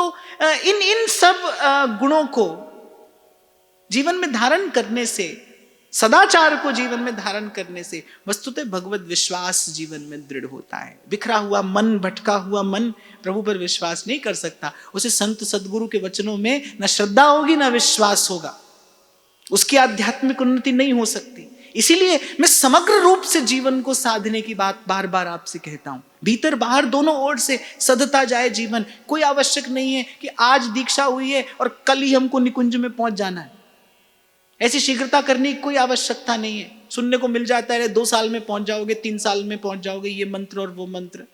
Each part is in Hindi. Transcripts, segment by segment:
तो इन इन सब गुणों को जीवन में धारण करने से, सदाचार को जीवन में धारण करने से वस्तुतः भगवत विश्वास जीवन में दृढ़ होता है। बिखरा हुआ मन, भटका हुआ मन प्रभु पर विश्वास नहीं कर सकता। उसे संत सदगुरु के वचनों में न श्रद्धा होगी न विश्वास होगा, उसकी आध्यात्मिक उन्नति नहीं हो सकती। इसीलिए मैं समग्र रूप से जीवन को साधने की बात बार बार आपसे कहता हूं। भीतर बाहर दोनों ओर से सधता जाए जीवन। कोई आवश्यक नहीं है कि आज दीक्षा हुई है और कल ही हमको निकुंज में पहुंच जाना है। ऐसी शीघ्रता करने की कोई आवश्यकता नहीं है। सुनने को मिल जाता है 2 साल में पहुंच जाओगे, 3 साल में पहुंच जाओगे, ये मंत्र और वो मंत्र।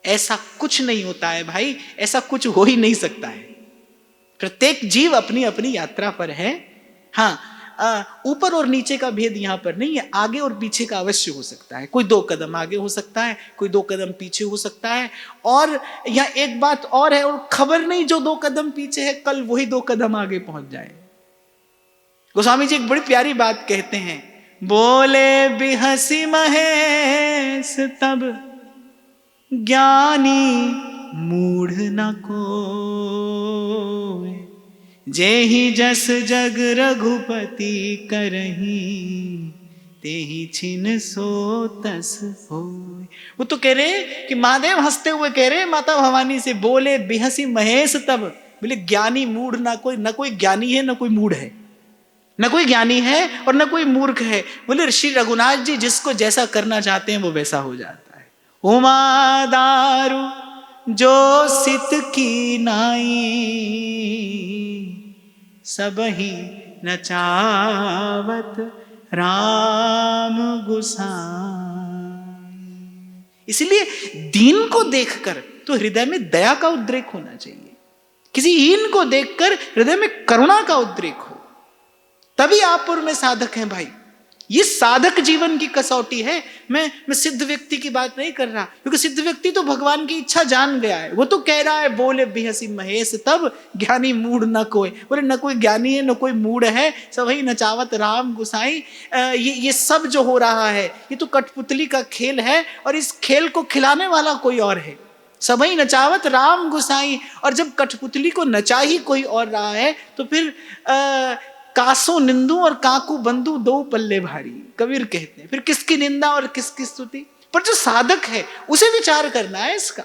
ऐसा कुछ नहीं होता है भाई, ऐसा कुछ हो ही नहीं सकता है। प्रत्येक जीव अपनी अपनी यात्रा पर है। हाँ, ऊपर और नीचे का भेद यहां पर नहीं है, आगे और पीछे का अवश्य हो सकता है। कोई 2 कदम आगे हो सकता है, कोई 2 कदम पीछे हो सकता है। और यहां एक बात और है, और खबर नहीं जो 2 कदम पीछे है कल वही 2 कदम आगे पहुंच जाए। गोस्वामी जी एक बड़ी प्यारी बात कहते हैं, बोले बिहसी महेश तब ज्ञानी मूढ़ न कोय, जेहि जस जग रघुपति करही, तेहि छिन सो तस होय। वो तो कह रहे कि महादेव हंसते हुए कह रहे माता भवानी से, बोले बिहसी महेश तब, बोले ज्ञानी मूढ़ ना कोई, न कोई ज्ञानी है न कोई मूढ़ है, न कोई ज्ञानी है और न कोई मूर्ख है। बोले ऋषि रघुनाथ जी जिसको जैसा करना चाहते हैं वो वैसा हो जाता है। उमा दारू जो सित की नाई, सबही नचावत राम गुसाई। इसलिए दीन को देखकर तो हृदय में दया का उद्रेक होना चाहिए। किसी हीन को देखकर हृदय में करुणा का उद्रेक हो, तभी आप और मैं साधक हैं भाई। ये साधक जीवन की कसौटी है। मैं सिद्ध व्यक्ति की बात नहीं कर रहा, क्योंकि सिद्ध व्यक्ति तो भगवान की इच्छा जान गया है। वो तो कह रहा है, बोले बिहसी महेश तब ज्ञानी मूढ़ न कोई। बोले न कोई ज्ञानी है न कोई मूढ़ है, सबही नचावत राम गुसाई। ये सब जो हो रहा है ये तो कठपुतली का खेल है, और इस खेल को खिलाने वाला कोई और है। सबही नचावत राम गुसाई। और जब कठपुतली को नचा ही कोई और रहा है तो फिर कासो निंदू और काकू बंधु 2 पल्ले भारी, कबीर कहते हैं। फिर किसकी निंदा और किसकी स्तुति। पर जो साधक है उसे विचार करना है इसका।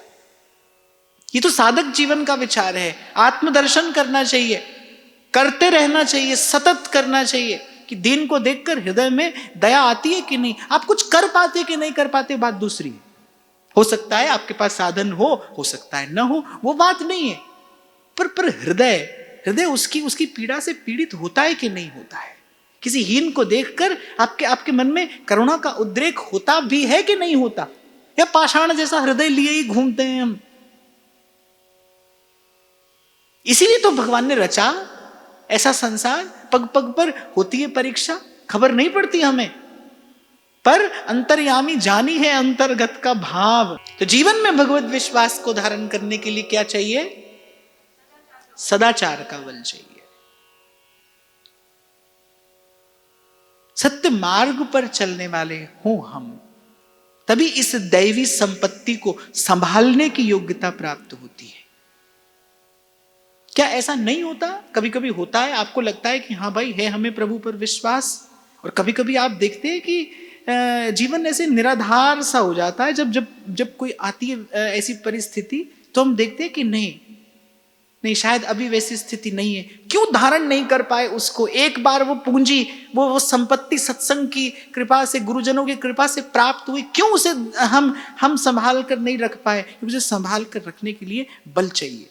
ये तो साधक जीवन का विचार है। आत्मदर्शन करना चाहिए, करते रहना चाहिए, सतत करना चाहिए कि दीन को देखकर हृदय में दया आती है कि नहीं। आप कुछ कर पाते कि नहीं कर पाते बात दूसरी है। हो सकता है आपके पास साधन हो सकता है न हो, वो बात नहीं है। पर हृदय उसकी पीड़ा से पीड़ित होता है कि नहीं होता है। किसी हीन को देखकर आपके मन में करुणा का उद्रेक होता भी है कि नहीं होता, या पाषाण जैसा हृदय लिए ही घूमते हैं हम। इसीलिए तो भगवान ने रचा ऐसा संसार। पग पग पर होती है परीक्षा, खबर नहीं पड़ती हमें, पर अंतर्यामी जानी है अंतर्गत का भाव। तो जीवन में भगवत विश्वास को धारण करने के लिए क्या चाहिए? सदाचार का बल चाहिए। सत्य मार्ग पर चलने वाले हों हम, तभी इस दैवी संपत्ति को संभालने की योग्यता प्राप्त होती है। क्या ऐसा नहीं होता? कभी कभी होता है, आपको लगता है कि हाँ भाई है हमें प्रभु पर विश्वास, और कभी कभी आप देखते हैं कि जीवन ऐसे निराधार सा हो जाता है। जब कोई आती है ऐसी परिस्थिति, तो हम देखते हैं कि नहीं शायद अभी वैसी स्थिति नहीं है। क्यों धारण नहीं कर पाए उसको? एक बार वो पूंजी, वो संपत्ति सत्संग की कृपा से, गुरुजनों की कृपा से प्राप्त हुई, क्यों उसे हम संभाल कर नहीं रख पाए? क्योंकि उसे संभाल कर रखने के लिए बल चाहिए,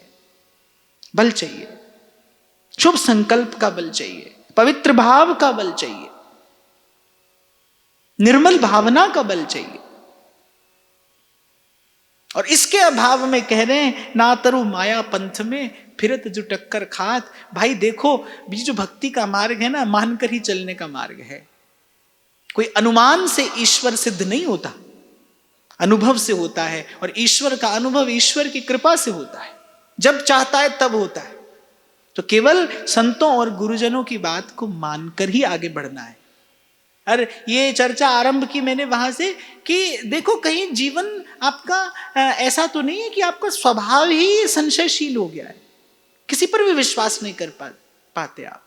बल चाहिए, शुभ संकल्प का बल चाहिए, पवित्र भाव का बल चाहिए, निर्मल भावना का बल चाहिए। और इसके अभाव में कह रहे हैं, ना तरु माया पंथ में फिरत जो टक्कर खात। भाई देखो, जो भक्ति का मार्ग है ना, मानकर ही चलने का मार्ग है। कोई अनुमान से ईश्वर सिद्ध नहीं होता, अनुभव से होता है। और ईश्वर का अनुभव ईश्वर की कृपा से होता है, जब चाहता है तब होता है। तो केवल संतों और गुरुजनों की बात को मानकर ही आगे बढ़ना है। और ये चर्चा आरंभ की मैंने वहां से कि देखो कहीं जीवन आपका ऐसा तो नहीं है कि आपका स्वभाव ही संशयशील हो गया है, किसी पर भी विश्वास नहीं कर पाते आप।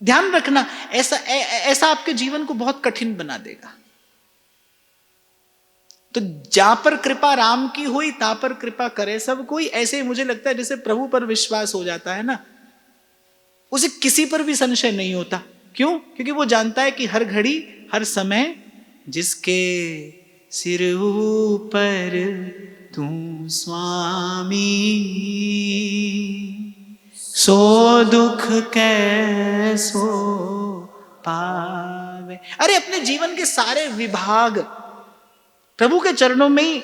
ध्यान रखना, ऐसा आपके जीवन को बहुत कठिन बना देगा। तो जहां पर कृपा राम की हुई ता पर कृपा करे सब कोई, ऐसे ही मुझे लगता है जैसे प्रभु पर विश्वास हो जाता है ना, उसे किसी पर भी संशय नहीं होता। क्यों? क्योंकि वो जानता है कि हर घड़ी हर समय जिसके सिर ऊपर तू स्वामी, सो दुख कैसो पावे। अरे अपने जीवन के सारे विभाग प्रभु के चरणों में ही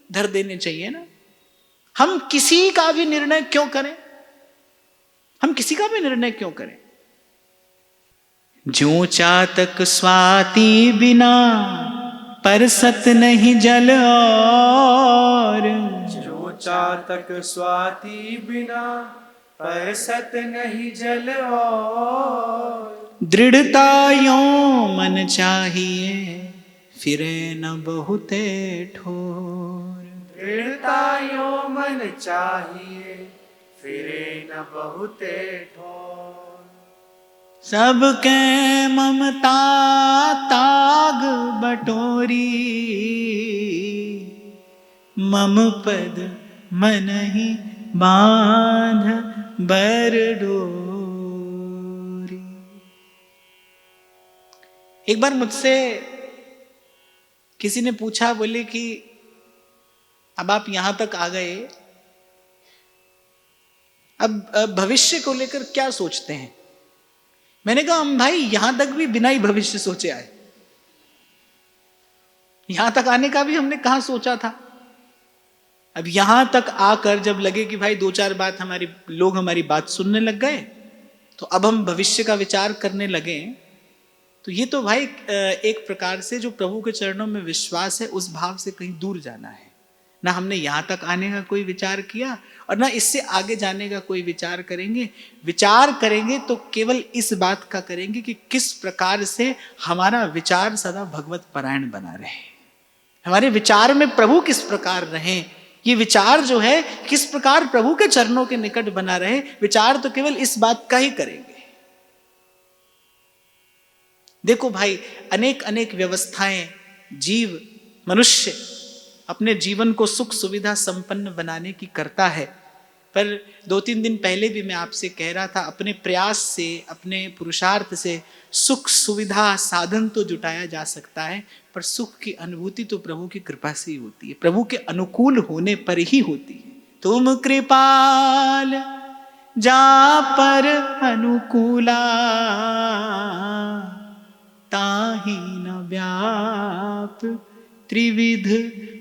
धर देने चाहिए ना। हम किसी का भी निर्णय क्यों करें, हम किसी का भी निर्णय क्यों करें? ज्यों चातक स्वाति बिना परसत नहीं जल और, जो चातक स्वाति बिना परसत नहीं जल और, दृढ़ता यों मन चाहिए फिरे न बहुते ठोर। दृढ़ता यो मन चाहिए फिरे न बहुते ठोर। सबके ममता ताग बटोरी, मम पद मन ही बांध बर डोरी। एक बार मुझसे किसी ने पूछा, बोले कि अब आप यहां तक आ गए, अब भविष्य को लेकर क्या सोचते हैं? मैंने कहा हम भाई यहां तक भी बिना ही भविष्य सोचे आए, यहां तक आने का भी हमने कहां सोचा था। अब यहां तक आकर जब लगे कि भाई दो चार बात लोग हमारी बात सुनने लग गए, तो अब हम भविष्य का विचार करने लगे, तो ये तो भाई एक प्रकार से जो प्रभु के चरणों में विश्वास है उस भाव से कहीं दूर जाना है। ना हमने यहां तक आने का कोई विचार किया और ना इससे आगे जाने का कोई विचार करेंगे। विचार करेंगे तो केवल इस बात का करेंगे कि किस प्रकार से हमारा विचार सदा भगवत परायण बना रहे, हमारे विचार में प्रभु किस प्रकार रहे, ये विचार जो है किस प्रकार प्रभु के चरणों के निकट बना रहे। विचार तो केवल इस बात का ही करेंगे। देखो भाई, अनेक अनेक व्यवस्थाएं जीव मनुष्य अपने जीवन को सुख सुविधा संपन्न बनाने की करता है, पर 2-3 दिन पहले भी मैं आपसे कह रहा था, अपने प्रयास से अपने पुरुषार्थ से सुख सुविधा साधन तो जुटाया जा सकता है, पर सुख की अनुभूति तो प्रभु की कृपा से ही होती है, प्रभु के अनुकूल होने पर ही होती है। तुम कृपाल जा पर अनुकूला, ताहि न व्याप त्रिविध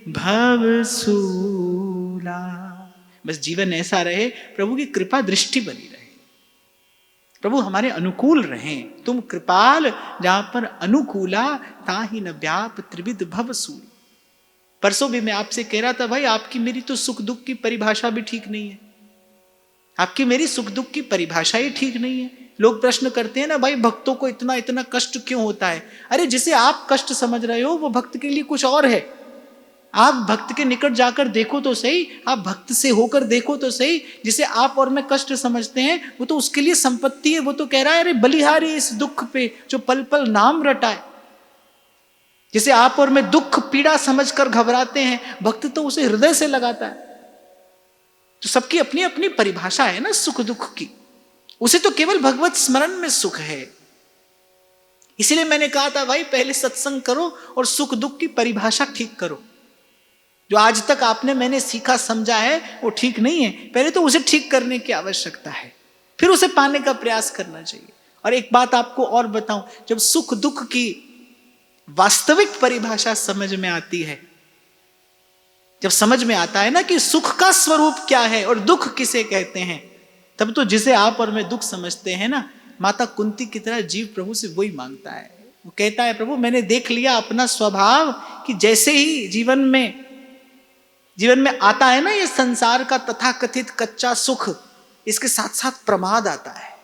भवसूला। बस जीवन ऐसा रहे, प्रभु की कृपा दृष्टि बनी रहे, प्रभु हमारे अनुकूल रहें। तुम कृपाल जहां पर अनुकूला, ताहि न व्याप त्रिविध भवसूल। परसों भी मैं आपसे कह रहा था, भाई आपकी मेरी तो सुख दुख की परिभाषा भी ठीक नहीं है, आपकी मेरी सुख दुख की परिभाषा ही ठीक नहीं है। लोग प्रश्न करते हैं ना, भाई भक्तों को इतना इतना कष्ट क्यों होता है? अरे जिसे आप कष्ट समझ रहे हो वो भक्त के लिए कुछ और है। आप भक्त के निकट जाकर देखो तो सही, आप भक्त से होकर देखो तो सही। जिसे आप और मैं कष्ट समझते हैं वो तो उसके लिए संपत्ति है, वो तो कह रहा है अरे बलिहारी इस दुख पे जो पल पल नाम रटाए। जिसे आप और मैं दुख पीड़ा समझकर घबराते हैं, भक्त तो उसे हृदय से लगाता है। तो सबकी अपनी अपनी परिभाषा है ना सुख दुख की, उसे तो केवल भगवत स्मरण में सुख है। इसीलिए मैंने कहा था भाई पहले सत्संग करो और सुख दुख की परिभाषा ठीक करो। जो आज तक आपने मैंने सीखा समझा है वो ठीक नहीं है, पहले तो उसे ठीक करने की आवश्यकता है, फिर उसे पाने का प्रयास करना चाहिए। और एक बात आपको और बताऊं, जब सुख दुख की वास्तविक परिभाषा समझ में आती है, जब समझ में आता है ना कि सुख का स्वरूप क्या है और दुख किसे कहते हैं, तब तो जिसे आप और मैं दुख समझते हैं ना, माता कुंती की तरह जीव प्रभु से वही मांगता है। वो कहता है प्रभु मैंने देख लिया अपना स्वभाव कि जैसे ही जीवन में आता है ना ये संसार का तथाकथित कच्चा सुख, इसके साथ साथ प्रमाद आता है।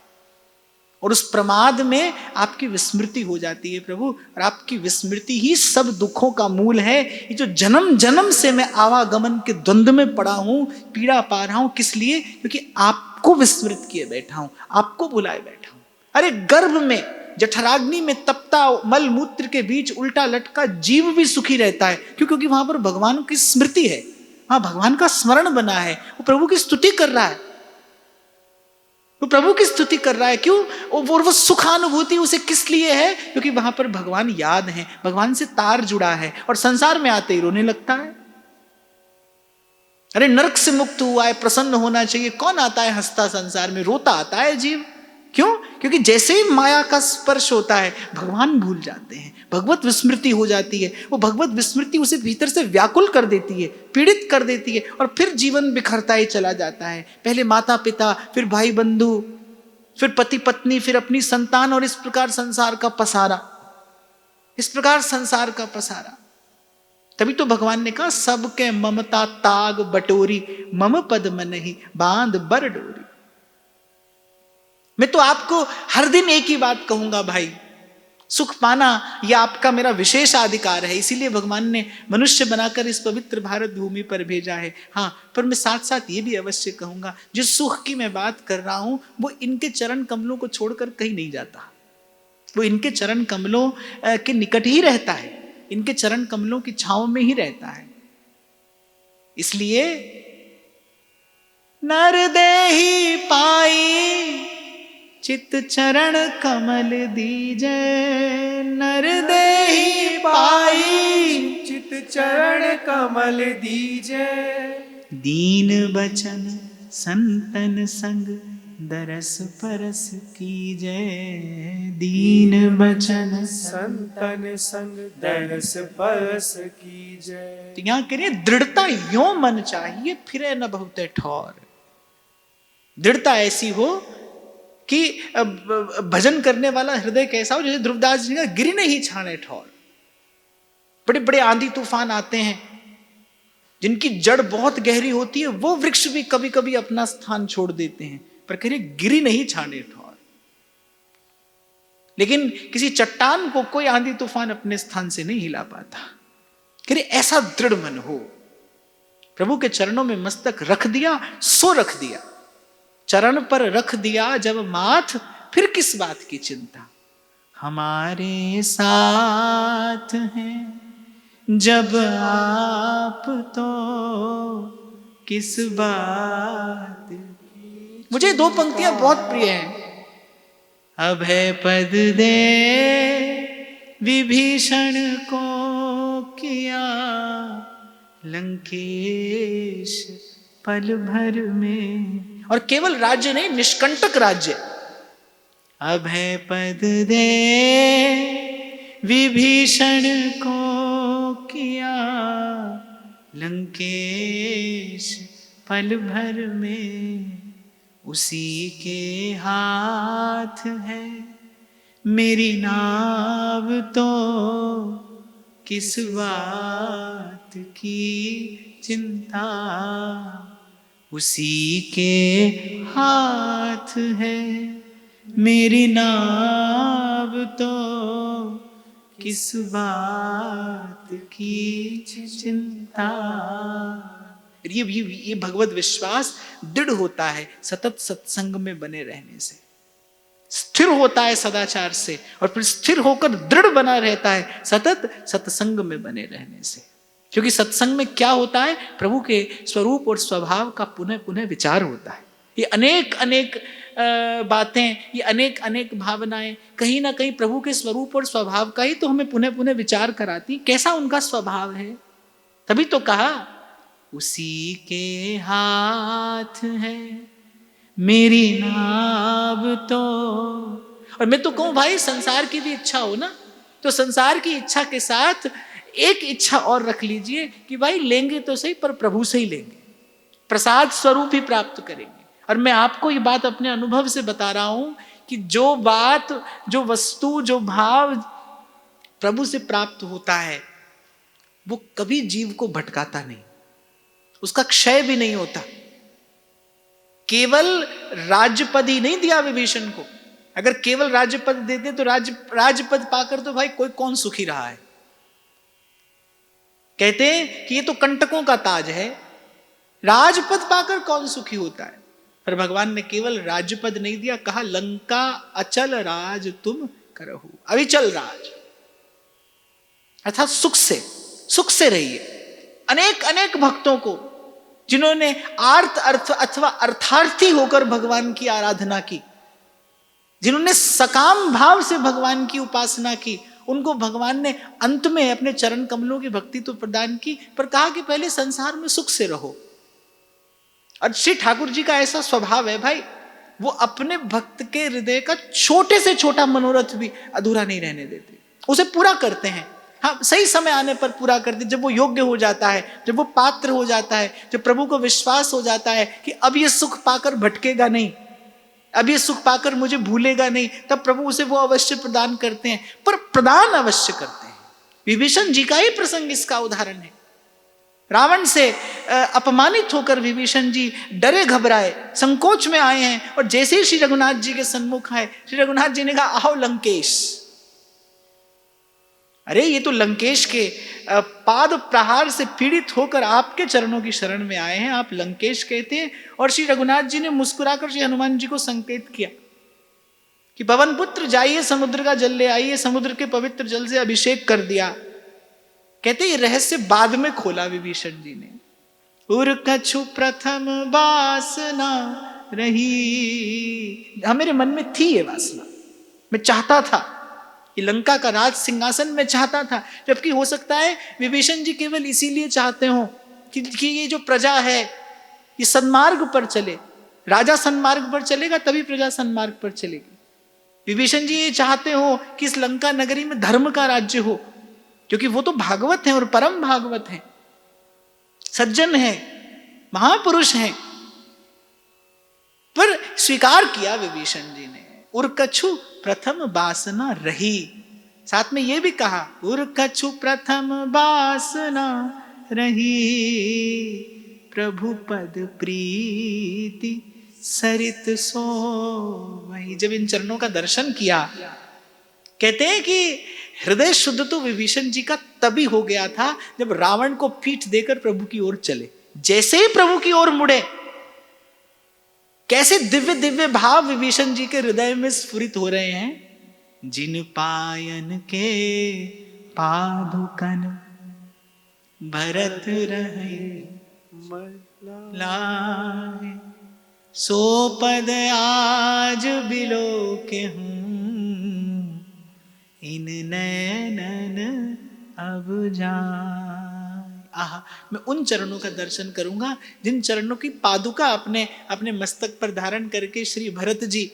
और उस प्रमाद में आपकी विस्मृति हो जाती है प्रभु, और आपकी विस्मृति ही सब दुखों का मूल है। ये जो जन्म जन्म से मैं आवागमन के द्वंद्व में पड़ा हूं, पीड़ा पा रहा हूं, किस लिए? क्योंकि आपको विस्मृत किए बैठा हूं, आपको भुलाए बैठा हूं। अरे गर्भ में जठराग्नि में तपता मल मूत्र के बीच उल्टा लटका जीव भी सुखी रहता है। क्यों? क्योंकि वहां पर भगवान की स्मृति है, वहां भगवान का स्मरण बना है, वो प्रभु की स्तुति कर रहा है, वो प्रभु की स्तुति कर रहा है। क्यों? वो सुखानुभूति उसे किस लिए है? क्योंकि वहां पर भगवान याद है, भगवान से तार जुड़ा है, और संसार में आते ही रोने लगता है। अरे नरक से मुक्त हुआ है, प्रसन्न होना चाहिए, कौन आता है हंसता संसार में? रोता आता है जीव। क्यों? क्योंकि जैसे ही माया का स्पर्श होता है भगवान भूल जाते हैं, भगवत विस्मृति हो जाती है। वो भगवत विस्मृति उसे भीतर से व्याकुल कर देती है, पीड़ित कर देती है, और फिर जीवन बिखरता ही चला जाता है। पहले माता पिता, फिर भाई बंधु, फिर पति पत्नी, फिर अपनी संतान, और इस प्रकार संसार का पसारा, इस प्रकार संसार का पसारा। तभी तो भगवान ने कहा सबके ममता ताग बटोरी, मम पद मनहि बांध बर डोरी। मैं तो आपको हर दिन एक ही बात कहूंगा भाई, सुख पाना यह आपका मेरा विशेष अधिकार है, इसीलिए भगवान ने मनुष्य बनाकर इस पवित्र भारत भूमि पर भेजा है। हाँ, पर मैं साथ साथ ये भी अवश्य कहूंगा, जिस सुख की मैं बात कर रहा हूं वो इनके चरण कमलों को छोड़कर कहीं नहीं जाता, वो इनके चरण कमलों के निकट ही रहता है, इनके चरण कमलों की छांव में ही रहता है। इसलिए नर देहि पाई चित चरण कमल दीजे, नर देहि पाई चित चरण कमल दीजे। दीन बचन संतन संग दरस परस कीजे, दीन बचन संतन संग दरस परस कीजे। तो यहां कह रहे दृढ़ता यो मन चाहिए, फिरे न बहुते ठौर। दृढ़ता ऐसी हो कि भजन करने वाला हृदय कैसा हो, जैसे ध्रुवदास जी का गिरि नहीं छाने ठौर। बड़े बड़े आंधी तूफान आते हैं, जिनकी जड़ बहुत गहरी होती है, वो वृक्ष भी कभी कभी अपना स्थान छोड़ देते हैं, पर कह रहे गिरि नहीं छाने ठौर। लेकिन किसी चट्टान को कोई आंधी तूफान अपने स्थान से नहीं हिला पाता। कह रहे ऐसा दृढ़ मन हो, प्रभु के चरणों में मस्तक रख दिया सो रख दिया, चरण पर रख दिया जब माथ, फिर किस बात की चिंता। हमारे साथ हैं जब आप तो किस बात की। मुझे दो पंक्तियां बहुत प्रिय हैं। अभय पद दे विभीषण को किया लंकेश पल भर में। और केवल राज्य नहीं, निष्कंटक राज्य। अभय पद दे विभीषण को किया लंकेश पल भर में, उसी के हाथ है मेरी नाव तो किस बात की चिंता। उसी के हाथ है मेरी नाव तो किस बात की चिंता। ये भगवत विश्वास दृढ़ होता है सतत सत्संग में बने रहने से, स्थिर होता है सदाचार से, और फिर स्थिर होकर दृढ़ बना रहता है सतत सत्संग में बने रहने से। क्योंकि सत्संग में क्या होता है? प्रभु के स्वरूप और स्वभाव का पुनः पुनः विचार होता है। ये अनेक अनेक बातें, ये अनेक अनेक भावनाएं कहीं ना कहीं प्रभु के स्वरूप और स्वभाव का ही तो हमें पुनः पुनः विचार कराती, कैसा उनका स्वभाव है। तभी तो कहा उसी के हाथ है मेरी नाव तो। और मैं तो कहूं भाई, संसार की भी इच्छा हो ना, तो संसार की इच्छा के साथ एक इच्छा और रख लीजिए कि भाई लेंगे तो सही, पर प्रभु से ही लेंगे, प्रसाद स्वरूप ही प्राप्त करेंगे। और मैं आपको ये बात अपने अनुभव से बता रहा हूं कि जो बात, जो वस्तु, जो भाव प्रभु से प्राप्त होता है वो कभी जीव को भटकाता नहीं, उसका क्षय भी नहीं होता। केवल राज्यपद ही नहीं दिया विभीषण को, अगर केवल राज्यपद देते तो राज्यपद पाकर तो भाई कोई कौन सुखी रहा है। कहते हैं कि ये तो कंटकों का ताज है, राजपद पाकर कौन सुखी होता है। पर भगवान ने केवल राज्यपद नहीं दिया, कहा लंका अचल राज तुम करहु, अभी चल राज, अर्थात सुख से रहिए। अनेक अनेक भक्तों को जिन्होंने आर्त अर्थ अथवा अर्थार्थी होकर भगवान की आराधना की, जिन्होंने सकाम भाव से भगवान की उपासना की, उनको भगवान ने अंत में अपने चरण कमलों की भक्ति तो प्रदान की, पर कहा कि पहले संसार में सुख से रहो। और श्री ठाकुर जी का ऐसा स्वभाव है भाई, वो अपने भक्त के हृदय का छोटे से छोटा मनोरथ भी अधूरा नहीं रहने देते, उसे पूरा करते हैं। हाँ, सही समय आने पर पूरा करते, जब वो योग्य हो जाता है, जब वो पात्र हो जाता है, जब प्रभु को विश्वास हो जाता है कि अब ये सुख पाकर भटकेगा नहीं, अब ये सुख पाकर मुझे भूलेगा नहीं, तब प्रभु उसे वो अवश्य प्रदान करते हैं, पर प्रदान अवश्य करते हैं। विभीषण जी का ही प्रसंग इसका उदाहरण है। रावण से अपमानित होकर विभीषण जी डरे घबराए संकोच में आए हैं, और जैसे ही श्री रघुनाथ जी के सन्मुख आए, श्री रघुनाथ जी ने कहा आओ लंकेश। अरे ये तो लंकेश के पाद प्रहार से पीड़ित होकर आपके चरणों की शरण में आए हैं, आप लंकेश कहते हैं। और श्री रघुनाथ जी ने मुस्कुराकर श्री हनुमान जी को संकेत किया कि पवन पुत्र जाइए समुद्र का जल ले आइए, समुद्र के पवित्र जल से अभिषेक कर दिया। कहते ये रहस्य बाद में खोला विभीषण जी ने। उर कछु प्रथम वासना रही, हाँ मेरे मन में थी ये वासना, मैं चाहता था कि लंका का राज सिंहासन में चाहता था, जबकि हो सकता है विभीषण जी केवल इसीलिए चाहते हो कि ये जो प्रजा है ये सन्मार्ग पर चले, राजा सन्मार्ग पर चलेगा तभी प्रजा सन्मार्ग पर चलेगी। विभीषण जी ये चाहते हो कि इस लंका नगरी में धर्म का राज्य हो, क्योंकि वो तो भागवत हैं और परम भागवत हैं, सज्जन हैं, महापुरुष हैं। पर स्वीकार किया विभीषण जी ने, उरकछु प्रथम वासना रही। साथ में यह भी कहा उरकछु प्रथम वासना रही, प्रभु पद प्रीति सरित सो वही। जब इन चरणों का दर्शन किया, कहते हैं कि हृदय शुद्ध तो विभीषण जी का तभी हो गया था जब रावण को पीठ देकर प्रभु की ओर चले। जैसे ही प्रभु की ओर मुड़े, कैसे दिव्य दिव्य भाव विभीषण जी के हृदय में स्फुरित हो रहे हैं। जिन पायन के पादुकन भरत रहे लाए, सो पद आज बिलो के हूं, इन नैनन अब जाए। आहा, मैं उन चरणों का दर्शन करूंगा जिन चरणों की पादुका अपने मस्तक पर धारण करके श्री भरत जी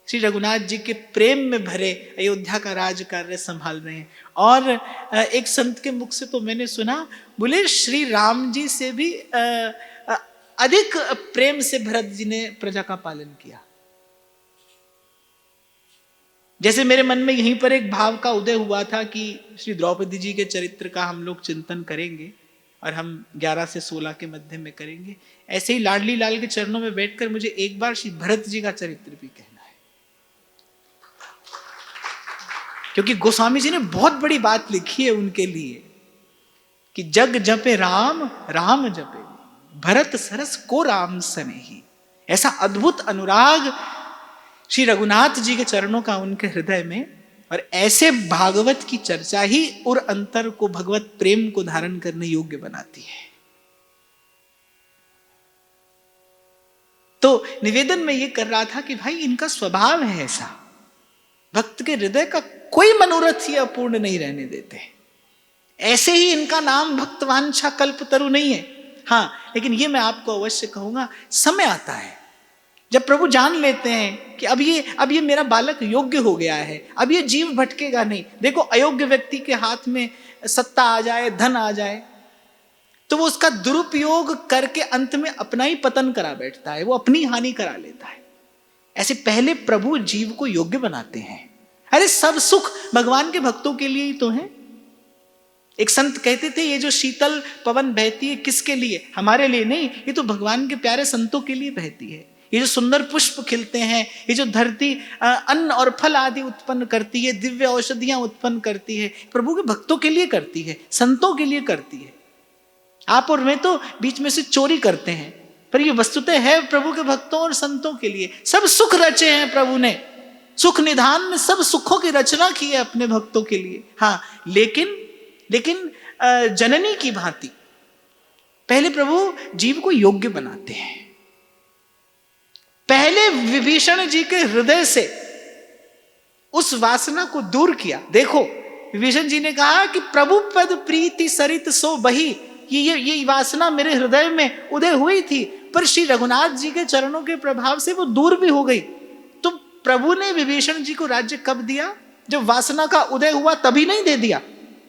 श्री रघुनाथ जी के प्रेम में भरे अयोध्या का राज कार्य संभाल रहे हैं। और एक संत के मुख से तो मैंने सुना, बोले श्री राम जी से भी अधिक प्रेम से भरत जी ने प्रजा का पालन किया। जैसे मेरे मन में यहीं पर एक भाव का उदय हुआ था कि श्री द्रौपदी जी के चरित्र का हम लोग चिंतन करेंगे और हम 11 से 16 के मध्य में करेंगे। ऐसे ही लाडली लाल के चरणों में बैठकर मुझे एक बार श्री भरत जी का चरित्र भी कहना है, क्योंकि गोस्वामी जी ने बहुत बड़ी बात लिखी है उनके लिए कि जग जपे राम राम जपे भरत सरस को राम सनेही। ऐसा अद्भुत अनुराग श्री रघुनाथ जी के चरणों का उनके हृदय में, और ऐसे भागवत की चर्चा ही और अंतर को भगवत प्रेम को धारण करने योग्य बनाती है। तो निवेदन में यह कर रहा था कि भाई इनका स्वभाव है ऐसा, भक्त के हृदय का कोई मनोरथ ही अपूर्ण नहीं रहने देते। ऐसे ही इनका नाम भक्तवांछा कल्पतरु नहीं है। हाँ, लेकिन ये मैं आपको अवश्य कहूंगा, समय आता है जब प्रभु जान लेते हैं कि अब ये मेरा बालक योग्य हो गया है, अब ये जीव भटकेगा नहीं। देखो, अयोग्य व्यक्ति के हाथ में सत्ता आ जाए, धन आ जाए, तो वो उसका दुरुपयोग करके अंत में अपना ही पतन करा बैठता है, वो अपनी हानि करा लेता है। ऐसे पहले प्रभु जीव को योग्य बनाते हैं। अरे सब सुख भगवान के भक्तों के लिए ही तो है। एक संत कहते थे, ये जो शीतल पवन बहती है किसके लिए? हमारे लिए नहीं, ये तो भगवान के प्यारे संतों के लिए बहती है। ये जो सुंदर पुष्प खिलते हैं, ये जो धरती अन्न और फल आदि उत्पन्न करती है, दिव्य औषधियां उत्पन्न करती है, प्रभु के भक्तों के लिए करती है, संतों के लिए करती है। आप और मैं तो बीच में से चोरी करते हैं, पर ये वस्तुतः है प्रभु के भक्तों और संतों के लिए। सब सुख रचे हैं प्रभु ने, सुख निधान में सब सुखों की रचना की है अपने भक्तों के लिए। हाँ, लेकिन जननी की भांति पहले प्रभु जीव को योग्य बनाते हैं। पहले विभीषण जी के हृदय से उस वासना को दूर किया। देखो, विभीषण जी ने कहा कि प्रभु पद प्रीति सरित सो बही, ये वासना मेरे हृदय में उदय हुई थी, पर श्री रघुनाथ जी के चरणों के प्रभाव से वो दूर भी हो गई। तो प्रभु ने विभीषण जी को राज्य कब दिया? जब वासना का उदय हुआ, तभी नहीं दे दिया।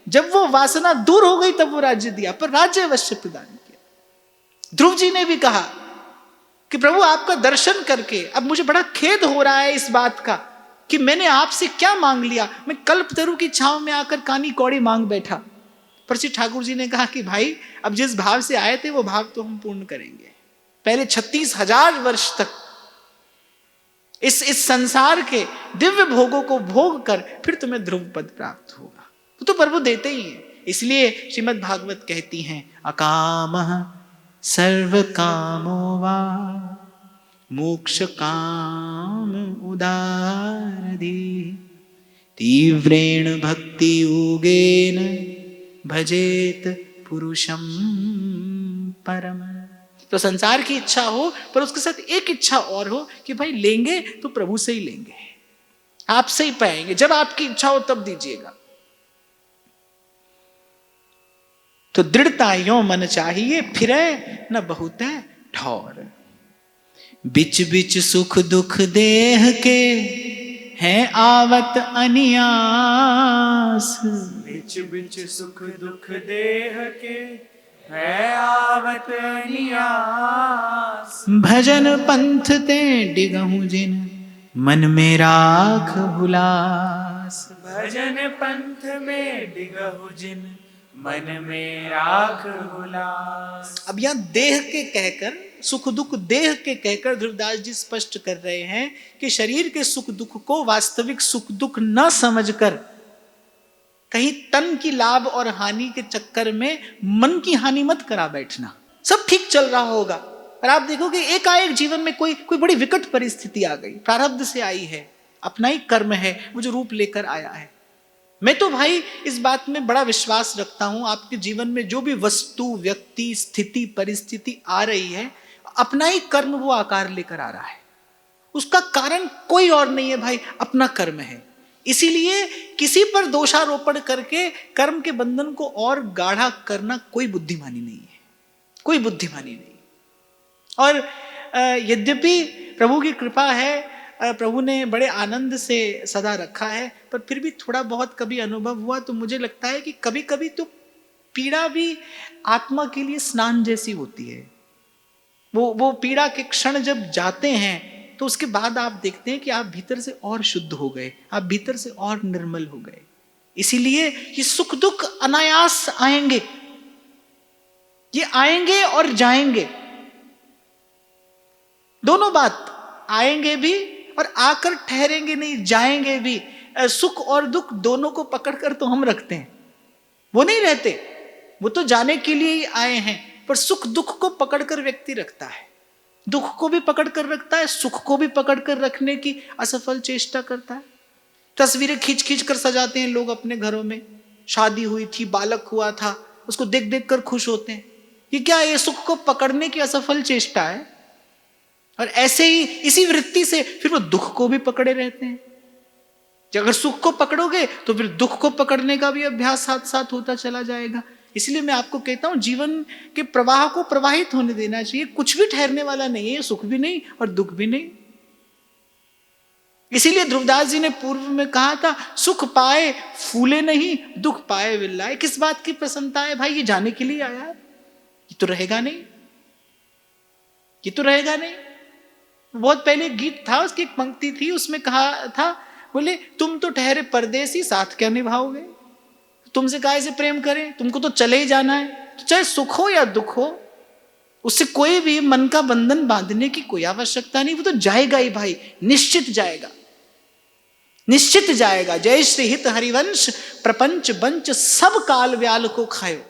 जब वो वासना दूर हो गई तब वो राज्य दिया, पर राज्य अवश्य प्रदान किया। ध्रुव जी ने भी कहा कि प्रभु आपका दर्शन करके अब मुझे बड़ा खेद हो रहा है इस बात का कि मैंने आपसे क्या मांग लिया, मैं कल्पतरु की छांव में आकर कानी कौड़ी मांग बैठा। पर श्री ठाकुर जी ने कहा कि भाई, अब जिस भाव से आए थे वो भाव तो हम पूर्ण करेंगे। पहले 36,000 वर्ष तक इस संसार के दिव्य भोगों को भोग कर फिर तुम्हें ध्रुव पद प्राप्त होगा। तो प्रभु देते ही हैं। इसलिए श्रीमद् भागवत कहती हैं, अकामः सर्व कामो वा मोक्ष काम उदारधि तीव्रेण भक्ति योगेन भजेत पुरुषम परम। तो संसार की इच्छा हो, पर उसके साथ एक इच्छा और हो कि भाई लेंगे तो प्रभु से ही लेंगे, आपसे ही पाएंगे। जब आपकी इच्छा हो तब दीजिएगा। तो दृढ़ता यो मन चाहिए, फिरे न बहुत ठौर। बिच बिच सुख दुख देह के हैं आवत अनियास। बिच बिच सुख दुख देह के है आवत अनियास। भजन पंथ ते डिगहु जिन मन में राख हुलास। भजन पंथ में डिगहु जिन मन में राख हुलास। अब यहां देह के कहकर, सुख दुख देह के कहकर ध्रुवदास जी स्पष्ट कर रहे हैं कि शरीर के सुख दुख को वास्तविक सुख दुख न समझकर कहीं तन की लाभ और हानि के चक्कर में मन की हानि मत करा बैठना। सब ठीक चल रहा होगा, पर आप देखोगे एकाएक जीवन में कोई बड़ी विकट परिस्थिति आ गई, प्रारब्ध से आई है, अपना ही कर्म है वो जो रूप लेकर आया है। मैं तो भाई इस बात में बड़ा विश्वास रखता हूं, आपके जीवन में जो भी वस्तु, व्यक्ति, स्थिति, परिस्थिति आ रही है, अपना ही कर्म वो आकार लेकर आ रहा है। उसका कारण कोई और नहीं है भाई, अपना कर्म है। इसीलिए किसी पर दोषारोपण करके कर्म के बंधन को और गाढ़ा करना कोई बुद्धिमानी नहीं है, कोई बुद्धिमानी नहीं। और यद्यपि प्रभु की कृपा है, प्रभु ने बड़े आनंद से सदा रखा है, पर फिर भी थोड़ा बहुत कभी अनुभव हुआ तो मुझे लगता है कि कभी कभी तो पीड़ा भी आत्मा के लिए स्नान जैसी होती है। वो पीड़ा के क्षण जब जाते हैं तो उसके बाद आप देखते हैं कि आप भीतर से और शुद्ध हो गए, आप भीतर से और निर्मल हो गए। इसीलिए ये सुख दुख अनायास आएंगे, ये आएंगे और जाएंगे, दोनों बात, आएंगे भी और आकर ठहरेंगे नहीं, जाएंगे भी। सुख और दुख दोनों को पकड़कर तो हम रखते हैं, वो नहीं रहते, वो तो जाने के लिए ही आए हैं। पर सुख दुख को पकड़कर व्यक्ति रखता है, दुख को भी पकड़कर रखता है, सुख को भी पकड़कर रखने की असफल चेष्टा करता है। तस्वीरें खींच खींच कर सजाते हैं लोग अपने घरों में, शादी हुई थी, बालक हुआ था, उसको देख देख कर खुश होते हैं। ये क्या, ये सुख को पकड़ने की असफल चेष्टा है। और ऐसे ही इसी वृत्ति से फिर वो दुख को भी पकड़े रहते हैं। अगर सुख को पकड़ोगे तो फिर दुख को पकड़ने का भी अभ्यास साथ साथ होता चला जाएगा। इसलिए मैं आपको कहता हूं, जीवन के प्रवाह को प्रवाहित होने देना चाहिए। कुछ भी ठहरने वाला नहीं है, सुख भी नहीं और दुख भी नहीं। इसीलिए ध्रुवदास जी ने पूर्व में कहा था, सुख पाए फूले नहीं, दुख पाए विल्लाए। किस बात की प्रसन्नता है भाई, ये जाने के लिए आया है, ये तो रहेगा नहीं, ये तो रहेगा नहीं। बहुत पहले गीत था, उसकी एक पंक्ति थी, उसमें कहा था, बोले तुम तो ठहरे परदेसी, साथ क्या निभाओगे, तुमसे काहे से प्रेम करें, तुमको तो चले ही जाना है। तो चाहे सुख हो या दुख हो, उससे कोई भी मन का बंधन बांधने की कोई आवश्यकता नहीं, वो तो जाएगा ही भाई, निश्चित जाएगा, निश्चित जाएगा। जय श्री हित हरिवंश प्रपंच बंच सब काल व्याल को खायो।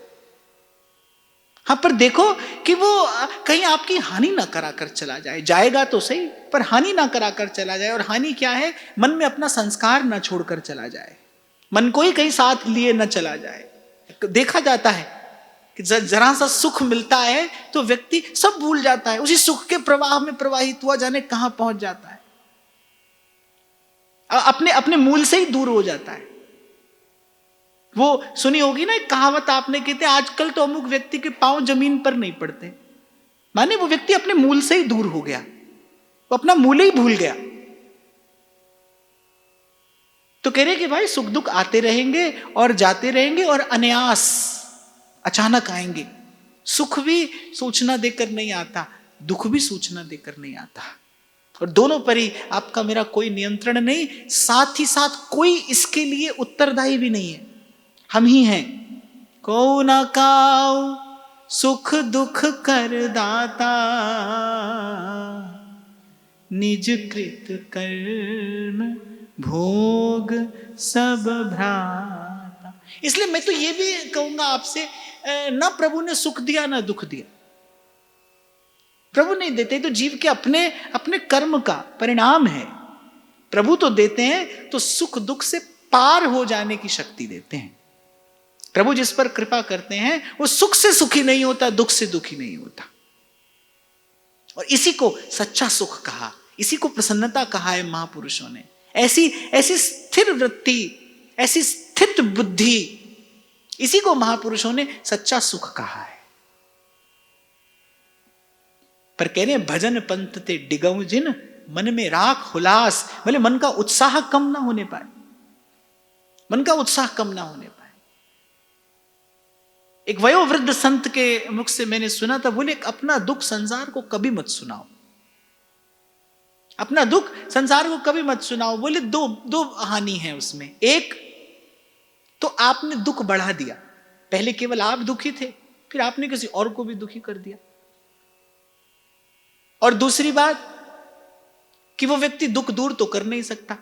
हाँ, पर देखो कि वो कहीं आपकी हानि ना करा कर चला जाए। जाएगा तो सही, पर हानि ना करा कर चला जाए। और हानि क्या है? मन में अपना संस्कार ना छोड़कर चला जाए, मन को ही कहीं साथ लिए ना चला जाए। देखा जाता है कि जरा सा सुख मिलता है तो व्यक्ति सब भूल जाता है, उसी सुख के प्रवाह में प्रवाहित हुआ जाने कहां पहुंच जाता है, अपने अपने मूल से ही दूर हो जाता है। वो सुनी होगी ना एक कहावत आपने, कहते आजकल तो अमुक व्यक्ति के पांव जमीन पर नहीं पड़ते, माने वो व्यक्ति अपने मूल से ही दूर हो गया, वो अपना मूल ही भूल गया। तो कह रहे कि भाई सुख दुख आते रहेंगे और जाते रहेंगे और अनायास अचानक आएंगे। सुख भी सूचना देकर नहीं आता, दुख भी सूचना देकर नहीं आता, और दोनों पर ही आपका मेरा कोई नियंत्रण नहीं, साथ ही साथ कोई इसके लिए उत्तरदायी भी नहीं है, हम ही हैं। को न काऊ सुख दुख कर दाता, निज कृत कर्म भोग सब भ्राता। इसलिए मैं तो ये भी कहूंगा आपसे, ना प्रभु ने सुख दिया ना दुख दिया, प्रभु नहीं देते, तो जीव के अपने अपने कर्म का परिणाम है। प्रभु तो देते हैं तो सुख दुख से पार हो जाने की शक्ति देते हैं। प्रभु जिस पर कृपा करते हैं वो सुख से सुखी नहीं होता, दुख से दुखी नहीं होता। और इसी को सच्चा सुख कहा, इसी को प्रसन्नता कहा है महापुरुषों ने। ऐसी ऐसी स्थिर वृत्ति, ऐसी स्थित बुद्धि, इसी को महापुरुषों ने सच्चा सुख कहा है। पर कह रहे भजन पंथ ते डिगऊ जिन, मन में राख हुलास, भले मन का उत्साह कम ना होने पाए, मन का उत्साह कम ना होने पाए। एक वयोवृद्ध संत के मुख से मैंने सुना था, बोले अपना दुख संसार को कभी मत सुनाओ, अपना दुख संसार को कभी मत सुनाओ। बोले दो हानि है उसमें। एक तो आपने दुख बढ़ा दिया, पहले केवल आप दुखी थे, फिर आपने किसी और को भी दुखी कर दिया। और दूसरी बात कि वो व्यक्ति दुख दूर तो कर नहीं सकता,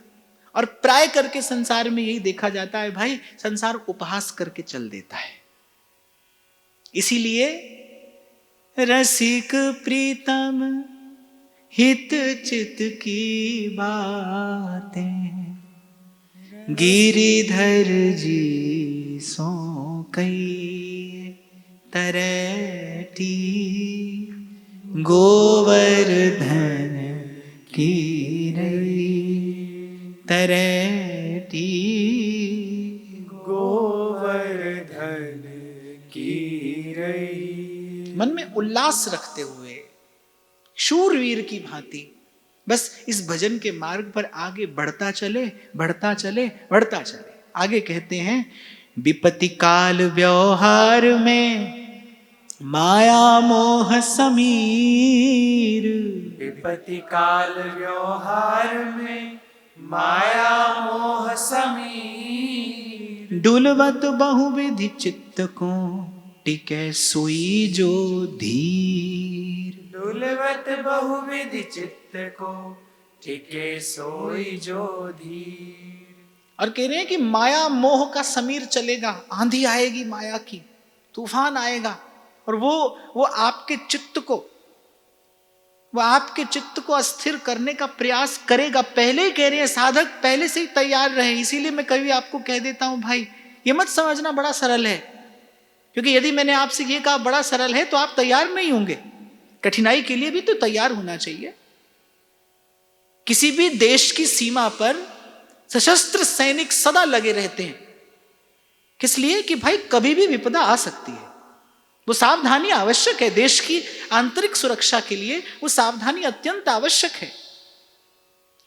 और प्राय करके संसार में यही देखा जाता है भाई, संसार उपहास करके चल देता है। इसीलिए रसिक प्रीतम हित चित की बातें, गिरिधर जी सो कई तरटी, गोवर्धन की रई तरटी, गोवर्धन की रई। मन में उल्लास रखते हुए शूरवीर की भांति बस इस भजन के मार्ग पर आगे बढ़ता चले, बढ़ता चले, बढ़ता चले। आगे कहते हैं विपत्ति काल व्यवहार में माया मोह समीर, विपत्ति काल व्यवहार में माया मोह समीर, डुलवत बहुविधि चित्त को टिके सोई जो धीर, डुलवत बहुविधि चित्त को टिके सोई जो धीर। और कह रहे हैं कि माया मोह का समीर चलेगा, आंधी आएगी माया की, तूफान आएगा, और वो आपके चित्त को अस्थिर करने का प्रयास करेगा। पहले ही कह रहे हैं साधक पहले से ही तैयार रहे। इसीलिए मैं कभी आपको कह देता हूं भाई, ये मत समझना बड़ा सरल है, क्योंकि यदि मैंने आपसे ये कहा बड़ा सरल है तो आप तैयार नहीं होंगे। कठिनाई के लिए भी तो तैयार होना चाहिए। किसी भी देश की सीमा पर सशस्त्र सैनिक सदा लगे रहते हैं, किस लिए? कि भाई कभी भी विपदा आ सकती है, वो सावधानी आवश्यक है। देश की आंतरिक सुरक्षा के लिए वो सावधानी अत्यंत आवश्यक है।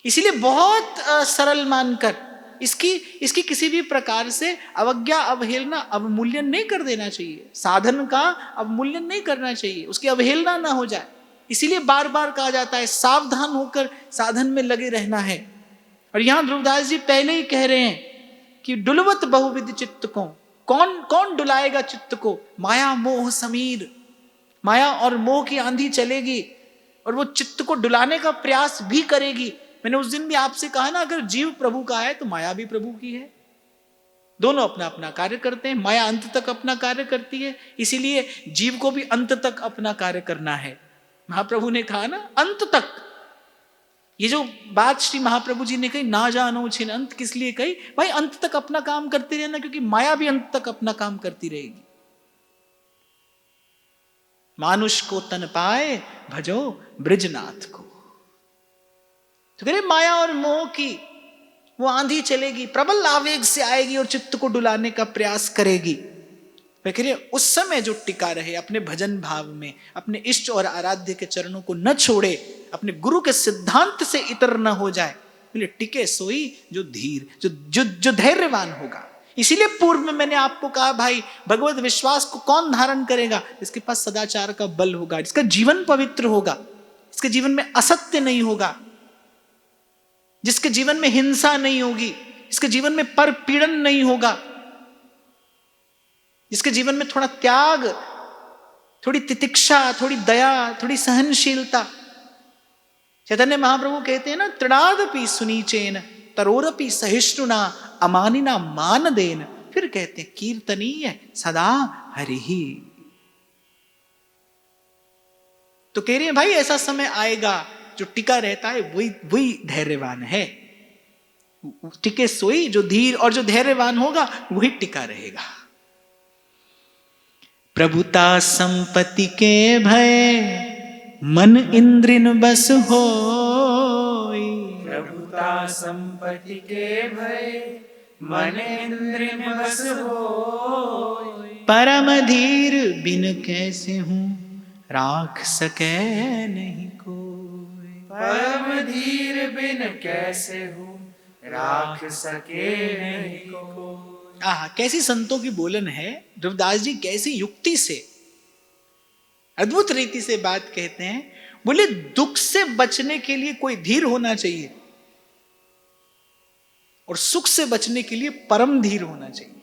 इसीलिए बहुत सरल मानकर इसकी किसी भी प्रकार से अवज्ञा, अवहेलना, अवमूल्यन नहीं कर देना चाहिए। साधन का अवमूल्यन नहीं करना चाहिए, उसकी अवहेलना ना हो जाए। इसीलिए बार बार कहा जाता है सावधान होकर साधन में लगे रहना है। और यहां ध्रुवदास जी पहले ही कह रहे हैं कि डुलवत बहुविधि चित्त को, कौन डुलाएगा चित्त को? माया मोह समीर। माया और मोह की आंधी चलेगी और वो चित्त को डुलाने का प्रयास भी करेगी। मैंने उस दिन भी आपसे कहा ना, अगर जीव प्रभु का है तो माया भी प्रभु की है। दोनों अपना अपना कार्य करते हैं। माया अंत तक अपना कार्य करती है, इसीलिए जीव को भी अंत तक अपना कार्य करना है। महाप्रभु ने कहा ना, अंत तक। ये जो बात श्री महाप्रभु जी ने कही, ना जानो छिन अंत, किस लिए कही? भाई अंत तक अपना काम करते रहना, क्योंकि माया भी अंत तक अपना काम करती रहेगी। मानुष को तन पाए भजो ब्रजनाथ को। तो कह रहे माया और मोह की वो आंधी चलेगी, प्रबल आवेग से आएगी और चित्त को डुलाने का प्रयास करेगी। मैं कह रहे उस समय जो टिका रहे अपने भजन भाव में, अपने इष्ट और आराध्य के चरणों को न छोड़े, अपने गुरु के सिद्धांत से इतर न हो जाए, बोले टिके सोई जो धीर, जो धैर्यवान होगा। इसीलिए पूर्व में मैंने आपको कहा भाई, भगवत विश्वास को कौन धारण करेगा? जिसके पास सदाचार का बल होगा, जिसका जीवन पवित्र होगा, जिसके जीवन में असत्य नहीं होगा, जिसके जीवन में हिंसा नहीं होगी, जिसके जीवन में पर पीड़न नहीं होगा, जिसके जीवन में थोड़ा त्याग, थोड़ी तितिक्षा, थोड़ी दया, थोड़ी सहनशीलता। चैतन्य महाप्रभु कहते हैं ना, तृणादपि सुनीचेन तरोरपि सहिष्णुना अमानिना मान देन। फिर कहते हैं कीर्तनीय सदा हरि ही। तो कह रहे हैं भाई ऐसा समय आएगा जो टिका रहता है वही धैर्यवान है। टिके सोई जो धीर, और जो धैर्यवान होगा वही टिका रहेगा। प्रभुता संपत्ति के भय मन इंद्रिन बस होई। प्रभुता संपत्ति के भय मन इंद्रिन बस होई। परम धीर बिन कैसे हूं राख सके नहीं कोई। परम धीर बिन कैसे हूं राख सके नहीं कोई। कैसी संतों की बोलन है। रविदास जी कैसी युक्ति से, अद्भुत रीति से बात कहते हैं। बोले दुख से बचने के लिए कोई धीर होना चाहिए, और सुख से बचने के लिए परम धीर होना चाहिए।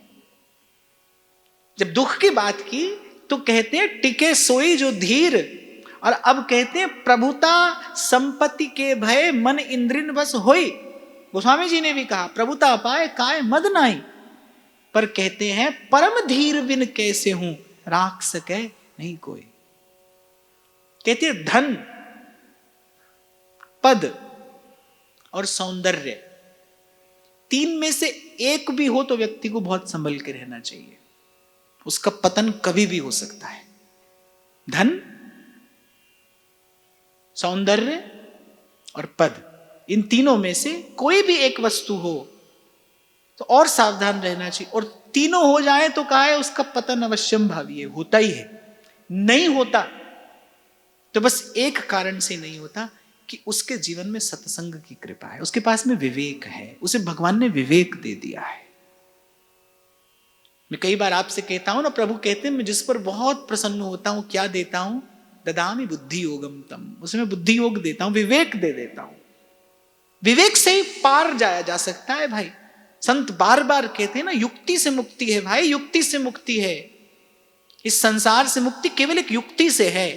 जब दुख की बात की तो कहते हैं टिके सोई जो धीर, और अब कहते हैं प्रभुता संपत्ति के भय मन इंद्रिन बस होई। गोस्वामी जी ने भी कहा प्रभुता पाए काय मद नाई, पर कहते हैं परम धीर बिन कैसे हूं राख सके नहीं कोई। कहते हैं धन, पद और सौंदर्य, तीन में से एक भी हो तो व्यक्ति को बहुत संभल के रहना चाहिए। उसका पतन कभी भी हो सकता है। धन, सौंदर्य और पद, इन तीनों में से कोई भी एक वस्तु हो तो और सावधान रहना चाहिए। और तीनों हो जाए तो कहा है उसका पतन अवश्यम भावी है, होता ही है। नहीं होता तो बस एक कारण से नहीं होता कि उसके जीवन में सत्संग की कृपा है, उसके पास में विवेक है, उसे भगवान ने विवेक दे दिया है। मैं कई बार आपसे कहता हूं ना, प्रभु कहते हैं मैं जिस पर बहुत प्रसन्न होता हूं क्या देता हूं? ददामि बुद्धि योगम तम, उसमें बुद्धि योग देता हूं, विवेक दे देता हूं। विवेक से ही पार जाया जा सकता है भाई। संत बार बार कहते हैं ना, युक्ति से मुक्ति है भाई, युक्ति से मुक्ति है। इस संसार से मुक्ति केवल एक युक्ति से है।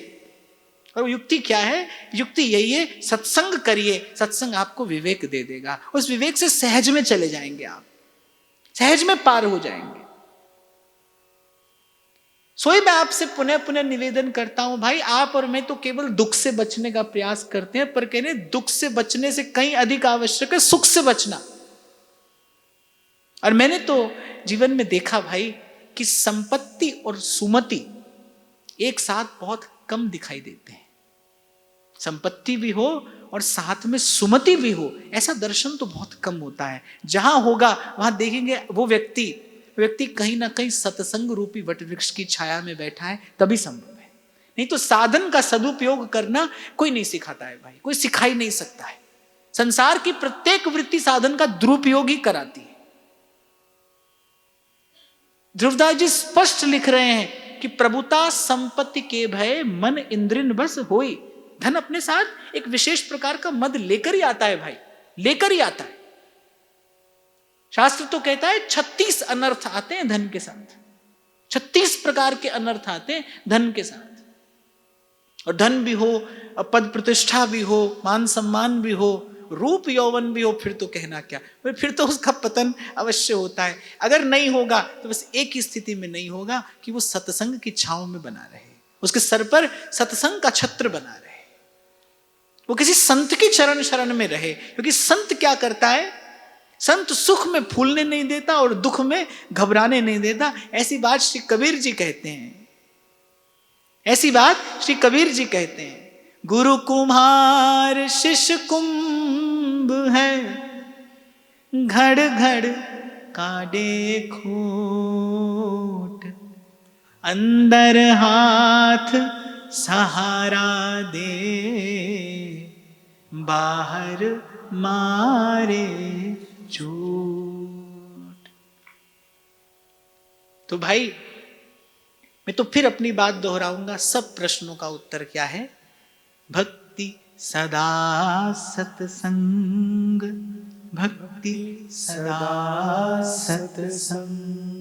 और वो युक्ति क्या है? युक्ति यही है, सत्संग करिए, सत्संग आपको विवेक दे देगा। उस विवेक से सहज में चले जाएंगे आप, सहज में पार हो जाएंगे। सोई मैं आपसे पुनः पुनः निवेदन करता हूं भाई, आप और मैं तो केवल दुख से बचने का प्रयास करते हैं, पर कहने दुख से बचने से कहीं अधिक आवश्यक है सुख से बचना। और मैंने तो जीवन में देखा भाई कि संपत्ति और सुमति एक साथ बहुत कम दिखाई देते हैं। संपत्ति भी हो और साथ में सुमति भी हो, ऐसा दर्शन तो बहुत कम होता है। जहां होगा वहां देखेंगे वो व्यक्ति कहीं ना कहीं सत्संग रूपी वट वृक्ष की छाया में बैठा है, तभी संभव है। नहीं तो साधन का सदुपयोग करना कोई नहीं सिखाता है भाई, कोई सिखा ही नहीं सकता है। संसार की प्रत्येक वृत्ति साधन का दुरुपयोग ही कराती है। ध्रुवदास जी स्पष्ट लिख रहे हैं कि प्रभुता संपत्ति के भय मन इंद्रिन बस होई। धन अपने साथ एक विशेष प्रकार का मद लेकर ही आता है भाई, लेकर ही आता है। शास्त्र तो कहता है 36 अनर्थ आते हैं धन के साथ, 36 प्रकार के अनर्थ आते हैं धन के साथ। और धन भी हो, और पद प्रतिष्ठा भी हो, मान सम्मान भी हो, रूप यौवन भी हो, फिर तो कहना क्या, फिर तो उसका पतन अवश्य होता है। अगर नहीं होगा तो बस एक ही स्थिति में नहीं होगा कि वो सत्संग की छांव में बना रहे, उसके सर पर सत्संग का छत्र बना रहे, वो किसी संत की चरण शरण में रहे। क्योंकि संत क्या करता है, संत सुख में फूलने नहीं देता और दुख में घबराने नहीं देता। ऐसी बात श्री कबीर जी कहते हैं, ऐसी बात श्री कबीर जी कहते हैं, गुरु कुम्हार शिष्य कुंभ है, घड़ घड़ काटे खोट, अंदर हाथ सहारा दे, बाहर मारे चोट। तो भाई मैं तो फिर अपनी बात दोहराऊंगा, सब प्रश्नों का उत्तर क्या है? भक्ति सदा सत्संग, भक्ति सदा सत्संग।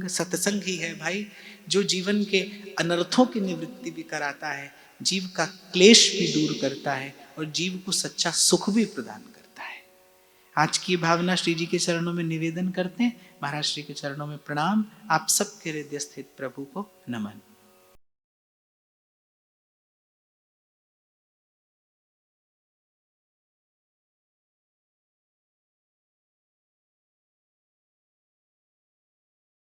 सत्संग ही है भाई जो जीवन के अनर्थों की निवृत्ति भी कराता है, जीव का क्लेश भी दूर करता है और जीव को सच्चा सुख भी प्रदान करता है। आज की भावना श्री जी के चरणों में निवेदन करते हैं। महाराज श्री के चरणों में प्रणाम। आप सबके हृदय स्थित प्रभु को नमन।